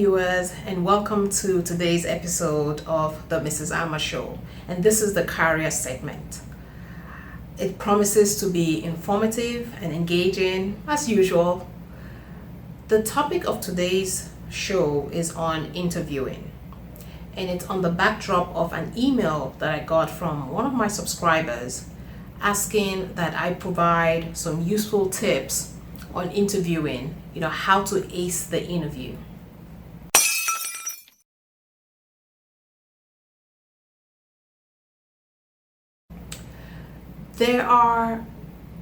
viewers, and welcome to today's episode of the Mrs. Amma Show. And this is the career segment. It promises to be informative and engaging as usual. The topic of today's show is on interviewing, and it's on the backdrop of an email that I got from one of my subscribers asking that I provide some useful tips on interviewing, how to ace the interview. There are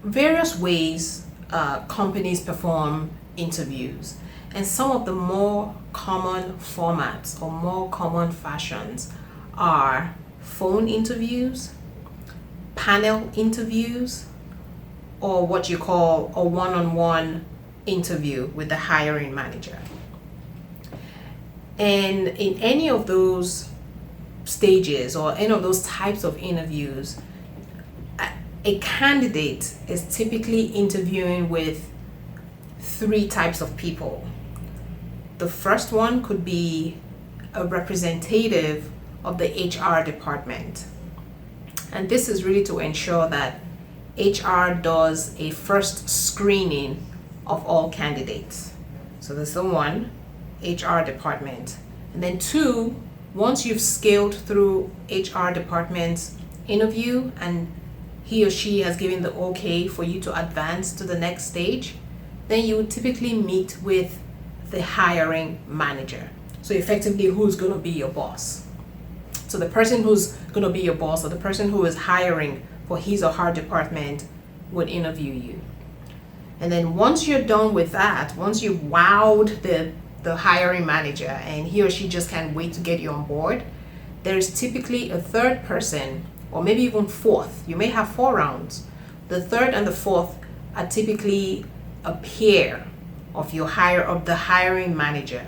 various ways companies perform interviews, and some of the more common formats or more common fashions are phone interviews, panel interviews, or what you call a one-on-one interview with the hiring manager. And in any of those stages or any of those types of interviews, a candidate is typically interviewing with three types of people. The first one could be a representative of the HR department. And this is really to ensure that HR does a first screening of all candidates. So there's the one, HR department. And then two, once you've scaled through HR department's interview and he or she has given the okay for you to advance to the next stage, then you would typically meet with the hiring manager. So effectively, who's going to be your boss? So the person who's going to be your boss, or the person who is hiring for his or her department, would interview you. And then once you're done with that, once you've wowed the hiring manager and he or she just can't wait to get you on board, there's typically a third person, or maybe even fourth. You may have 4 rounds. The third and the fourth are typically a peer of the hiring manager,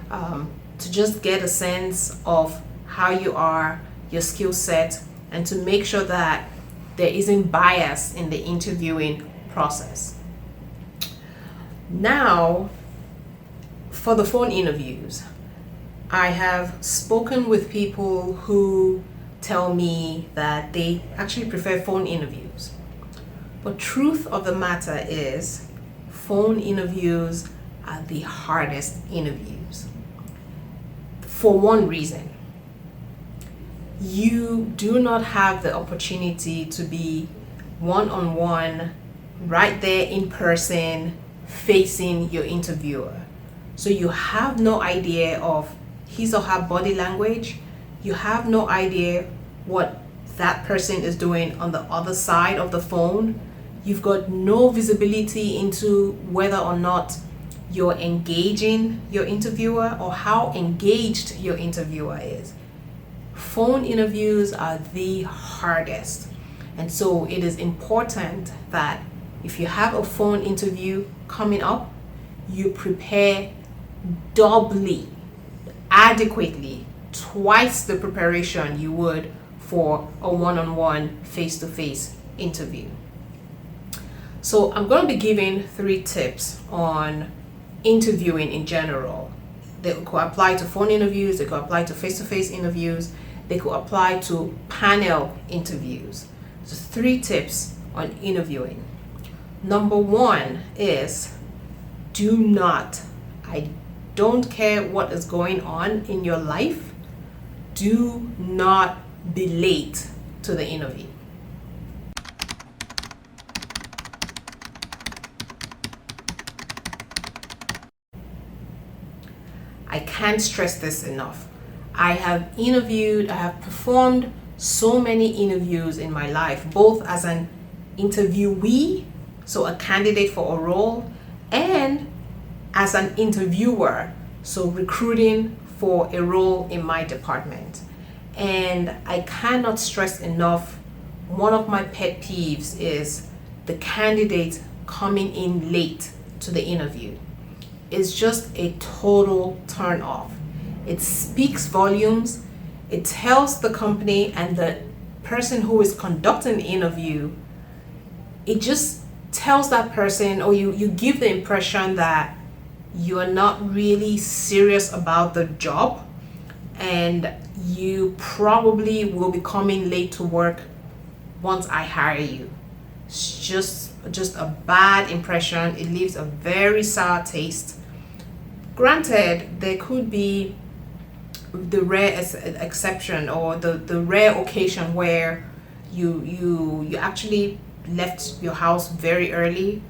to just get a sense of how you are, your skill set, and to make sure that there isn't bias in the interviewing process. Now, for the phone interviews, I have spoken with people who tell me that they actually prefer phone interviews. But truth of the matter is, phone interviews are the hardest interviews. For one reason, you do not have the opportunity to be one-on-one, right there in person, facing your interviewer. So you have no idea of his or her body language. You have no idea what that person is doing on the other side of the phone. You've got no visibility into whether or not you're engaging your interviewer or how engaged your interviewer is. Phone interviews are the hardest. And so it is important that if you have a phone interview coming up, you prepare doubly, adequately, twice the preparation you would for a one-on-one face-to-face interview. So I'm going to be giving 3 tips on interviewing in general. They could apply to phone interviews, they could apply to face-to-face interviews, they could apply to panel interviews. So 3 tips on interviewing. Number 1 is, I don't care what is going on in your life, do not be late to the interview. I can't stress this enough. I have performed so many interviews in my life, both as an interviewee, so a candidate for a role, and as an interviewer, so recruiting for a role in my department. And I cannot stress enough, one of my pet peeves is the candidate coming in late to the interview. It's just a total turn off. It speaks volumes. It tells the company and the person who is conducting the interview, it just tells that person, or you give the impression that you are not really serious about the job, and you probably will be coming late to work once I hire you. It's just a bad impression. It leaves a very sour taste. Granted, there could be the rare exception, or the rare occasion where you actually left your house very early,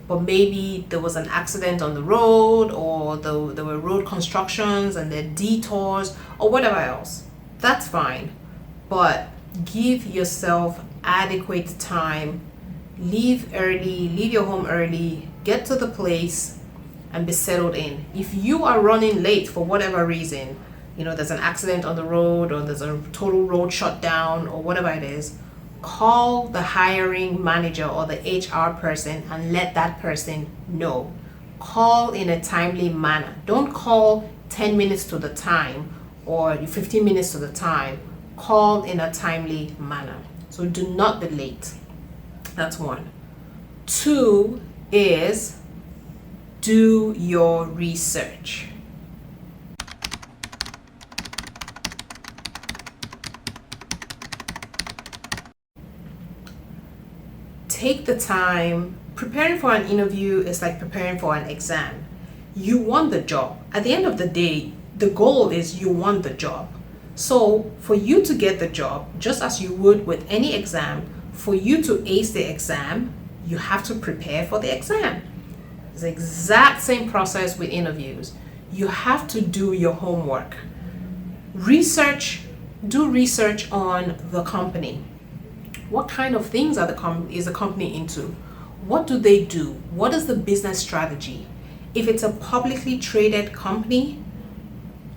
but maybe there was an accident on the road, or there were road constructions and there detours or whatever else. That's fine, but give yourself adequate time. Leave early, leave your home early, get to the place and be settled in. If you are running late for whatever reason, there's an accident on the road, or there's a total road shutdown, or whatever it is, call the hiring manager or the HR person and let that person know. Call in a timely manner. Don't call 10 minutes to the time or 15 minutes to the time. Call in a timely manner. So do not be late. That's one. Two is do your research. Take the time. Preparing for an interview is like preparing for an exam. You want the job. At the end of the day, the goal is you want the job. So for you to get the job, just as you would with any exam, for you to ace the exam, you have to prepare for the exam. It's the exact same process with interviews. You have to do your homework. Do research on the company. What kind of things is the company into? What do they do? What is the business strategy? If it's a publicly traded company,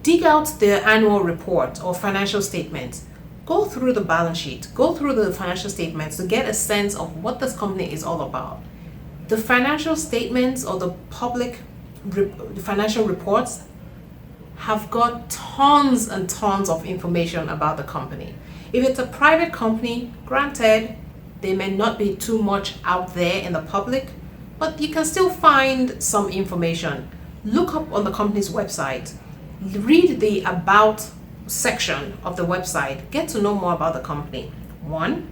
dig out their annual report or financial statements. Go through the balance sheet, go through the financial statements to get a sense of what this company is all about. The financial statements or the public financial reports have got tons and tons of information about the company. If it's a private company, granted, there may not be too much out there in the public, but you can still find some information. Look up on the company's website, read the about section of the website, get to know more about the company. One,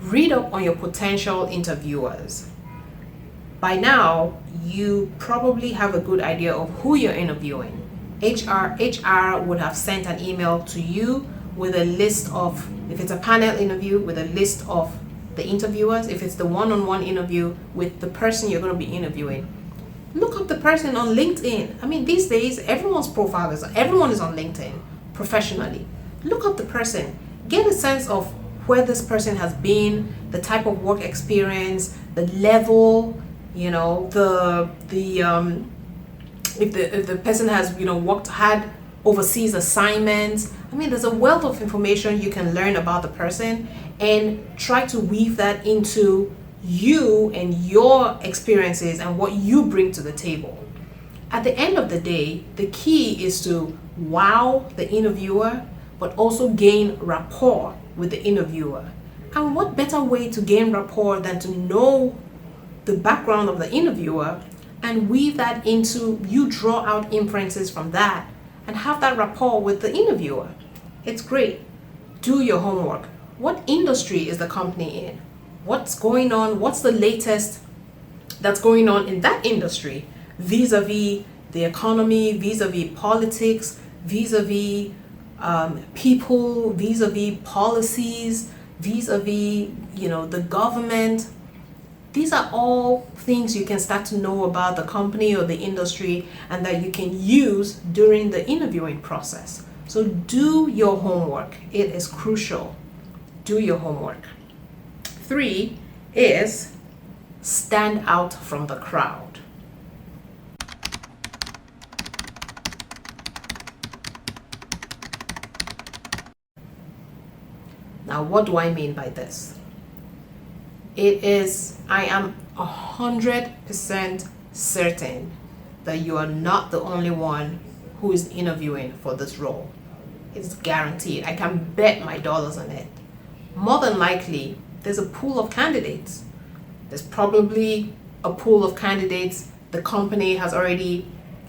read up on your potential interviewers. By now, you probably have a good idea of who you're interviewing. HR would have sent an email to you with a list of, if it's a panel interview, with a list of the interviewers. If it's the one-on-one interview with the person you're going to be interviewing, look up the person on LinkedIn. I mean, these days, everyone is on LinkedIn professionally. Look up the person. Get a sense of where this person has been, the type of work experience, the level, if the person has, had overseas assignments. I mean, there's a wealth of information you can learn about the person and try to weave that into you and your experiences and what you bring to the table. At the end of the day, the key is to wow the interviewer, but also gain rapport with the interviewer. And what better way to gain rapport than to know the background of the interviewer and weave that into, you draw out inferences from that and have that rapport with the interviewer. It's great. Do your homework. What industry is the company in? What's going on? What's the latest that's going on in that industry vis-a-vis the economy, vis-a-vis politics, vis-a-vis people, vis-a-vis policies, vis-a-vis, the government. These are all things you can start to know about the company or the industry and that you can use during the interviewing process. So do your homework. It is crucial. Do your homework. 3 is stand out from the crowd. Now, what do I mean by this? I am 100% certain that you are not the only one who is interviewing for this role. It's guaranteed. I can bet my dollars on it. More than likely, there's a pool of candidates. There's probably a pool of candidates the company has already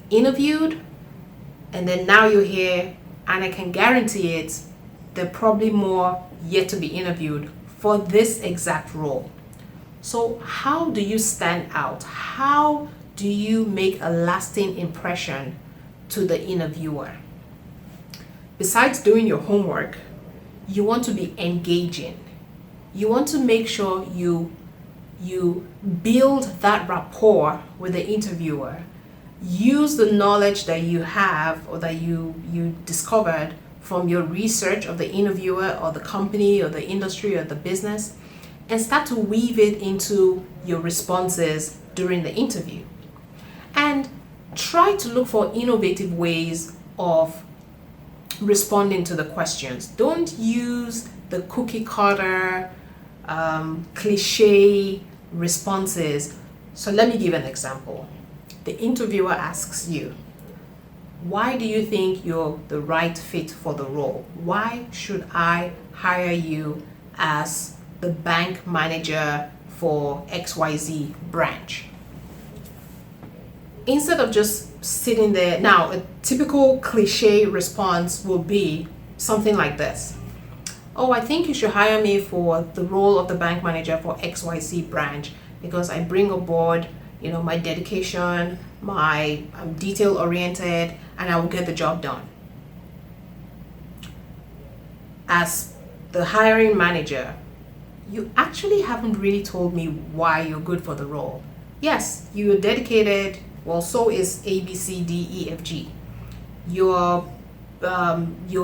interviewed, and then now you're here, and I can guarantee it, there are probably more yet to be interviewed for this exact role. So how do you stand out? How do you make a lasting impression to the interviewer? Besides doing your homework, you want to be engaging. You want to make sure you build that rapport with the interviewer. Use the knowledge that you have or that you discovered from your research of the interviewer or the company or the industry or the business, and start to weave it into your responses during the interview. And try to look for innovative ways of responding to the questions. Don't use the cookie cutter, cliche responses. So let me give an example. The interviewer asks you, why do you think you're the right fit for the role? Why should I hire you as the bank manager for XYZ branch? Instead of just sitting there, now a typical cliche response will be something like this. Oh, I think you should hire me for the role of the bank manager for XYZ branch because I bring aboard, my dedication, I'm detail oriented, and I will get the job done. As the hiring manager, you actually haven't really told me why you're good for the role. Yes, you're dedicated. Well, so is A, B, C, D, E, F, G. Your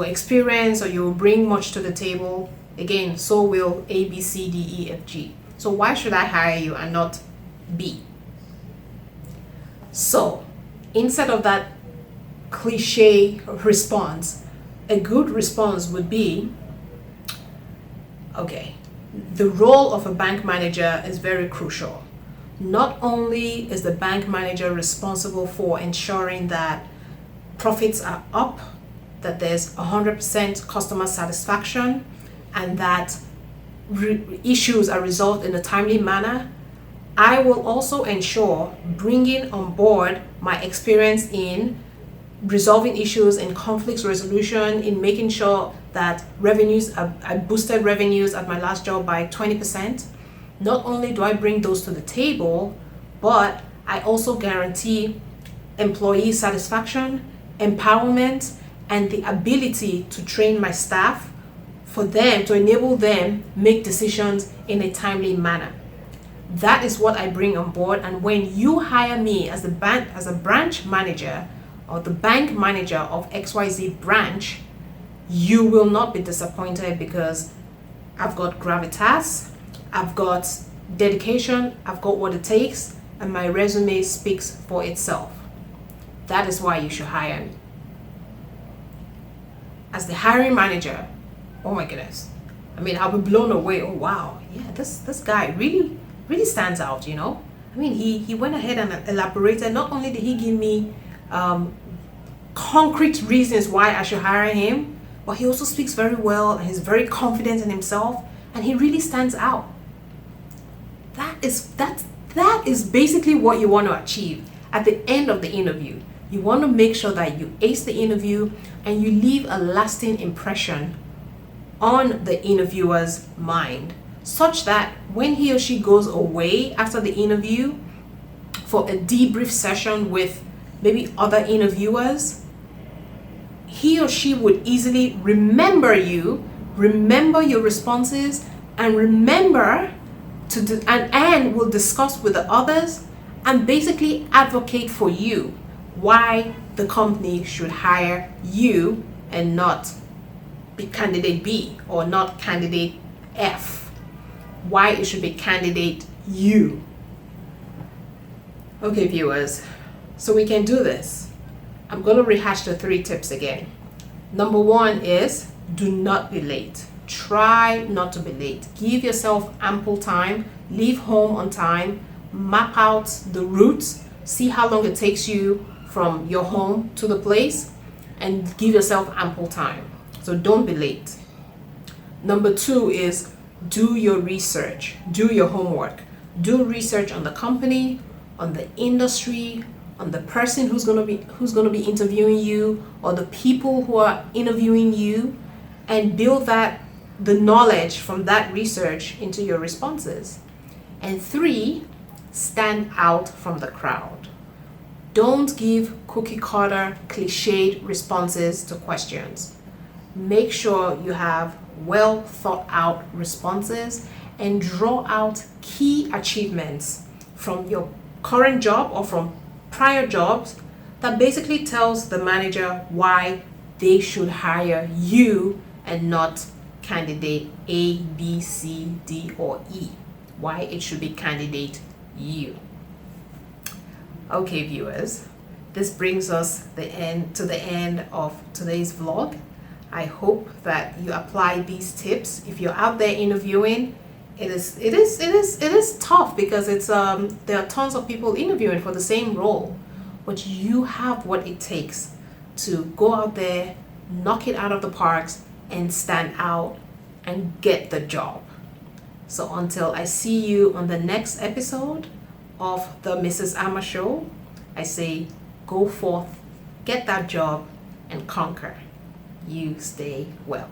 experience, or you'll bring much to the table. Again, so will A, B, C, D, E, F, G. So why should I hire you and not B? So instead of that cliche response, a good response would be, okay, the role of a bank manager is very crucial. Not only is the bank manager responsible for ensuring that profits are up, that there's 100% customer satisfaction, and that issues are resolved in a timely manner, I will also ensure bringing on board my experience in resolving issues in conflicts resolution, in making sure that I boosted revenues at my last job by 20%. Not only do I bring those to the table, but I also guarantee employee satisfaction, empowerment, and the ability to train my staff for them, to enable them make decisions in a timely manner. That is what I bring on board. And when you hire me as a branch manager or the bank manager of XYZ branch, you will not be disappointed because I've got gravitas, I've got dedication, I've got what it takes, and my resume speaks for itself. That is why you should hire me. As the hiring manager, oh my goodness, I'll be blown away. Oh wow, yeah, this guy really stands out, he went ahead and elaborated. Not only did he give me concrete reasons why I should hire him, but he also speaks very well, and he's very confident in himself, and he really stands out. That is basically what you want to achieve at the end of the interview. You want to make sure that you ace the interview and you leave a lasting impression on the interviewer's mind, such that when he or she goes away after the interview for a debrief session with maybe other interviewers, he or she would easily remember you, remember your responses, and remember and will discuss with the others and basically advocate for you why the company should hire you and not be candidate B or not candidate F. Why it should be candidate U. Okay, viewers, so we can do this. I'm going to rehash the 3 tips again. Number 1 is do not be late. Try not to be late. Give yourself ample time. Leave home on time. Map out the routes. See how long it takes you from your home to the place, and give yourself ample time. So don't be late. Number 2 is do your research. Do your homework. Do research on the company. on the industry, on the person who's going to be interviewing you, or the people who are interviewing you, and build the knowledge from that research into your responses. And 3, stand out from the crowd. Don't give cookie cutter, cliched responses to questions. Make sure you have well thought out responses and draw out key achievements from your current job or from prior jobs that basically tells the manager why they should hire you and not candidate A, B, C, D, or E. Why it should be candidate you. Okay, viewers, this brings us to the end of today's vlog. I hope that you apply these tips. If you're out there interviewing, it is tough because there are tons of people interviewing for the same role, but you have what it takes to go out there, knock it out of the parks, and stand out and get the job. So until I see you on the next episode of the Mrs. Amma Show, I say go forth, get that job, and conquer. You stay well.